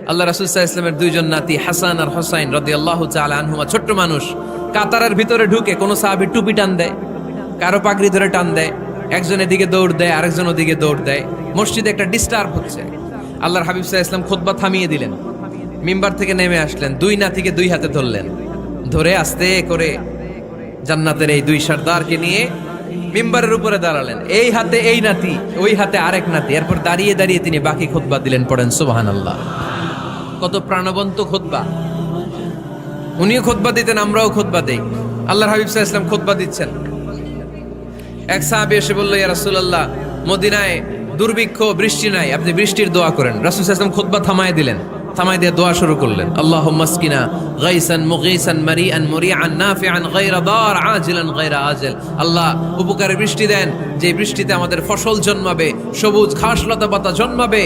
আল্লাহ রাসূল সাল্লাল্লাহু আলাইহি ওয়াসাল্লামের দুইজন নাতি হাসান আর হুসাইন রাদিয়াল্লাহু তাআলা আনহুমা, ছোট্ট মানুষ, কাতারের ভিতরে ঢুকে কোন সাহাবী টুপি টান দেয়, কারো পাগড়ি ধরে টান দেয়, একজন এদিকে দৌড় দেয়, আরেকজন ওদিকে দৌড় দেয়। মসজিদে একটা ডিস্টার্ব হচ্ছে। আল্লাহর হাবিব সাল্লাল্লাহু আলাইহি ওয়াসাল্লাম খুতবা থামিয়ে দিলেন, মিম্বার থেকে নেমে আসলেন, দুই নাতিকে দুই হাতে ধরলেন, ধরে আস্তে করে জান্নাতের এই দুই সর্দারকে নিয়ে মিম্বারের উপরে দাঁড়ালেন। এই হাতে এই নাতি, ওই হাতে আরেক নাতি। এরপর দাঁড়িয়ে দাঁড়িয়ে তিনি বাকি খুতবা দিলেন। পড়েন সুবহানাল্লাহ। কত প্রাণবন্ত খুতবা। উনিও খুতবা দিতেন, আমরাও খুতবা দেই। আল্লাহর হাবিব সাল্লাল্লাহু আলাইহি ওয়াসাল্লাম খুতবা দিচ্ছেন, এক সাহাবী এসে বলল, ইয়া রাসূলুল্লাহ, মদিনায় দুর্ভিক্ষ, বৃষ্টি নাই, আপনি বৃষ্টির দোয়া করেন। রাসূল সাল্লাল্লাহু আলাইহি ওয়াসাল্লাম খুতবা থামায় দিলেন, থামাই দিয়ে দোয়া শুরু করলেন। আল্লাহুম্মা আসকিনা গাইসান মুগীসান মারিআন মুরিআন নাফিআন গায়রা দার আজিলান গায়রা আজিল। আল্লাহ, উপকারে বৃষ্টি দেন, যে বৃষ্টিতে আমাদের ফসল জন্মাবে, সবুজ ঘাস লতা পাতা জন্মাবে।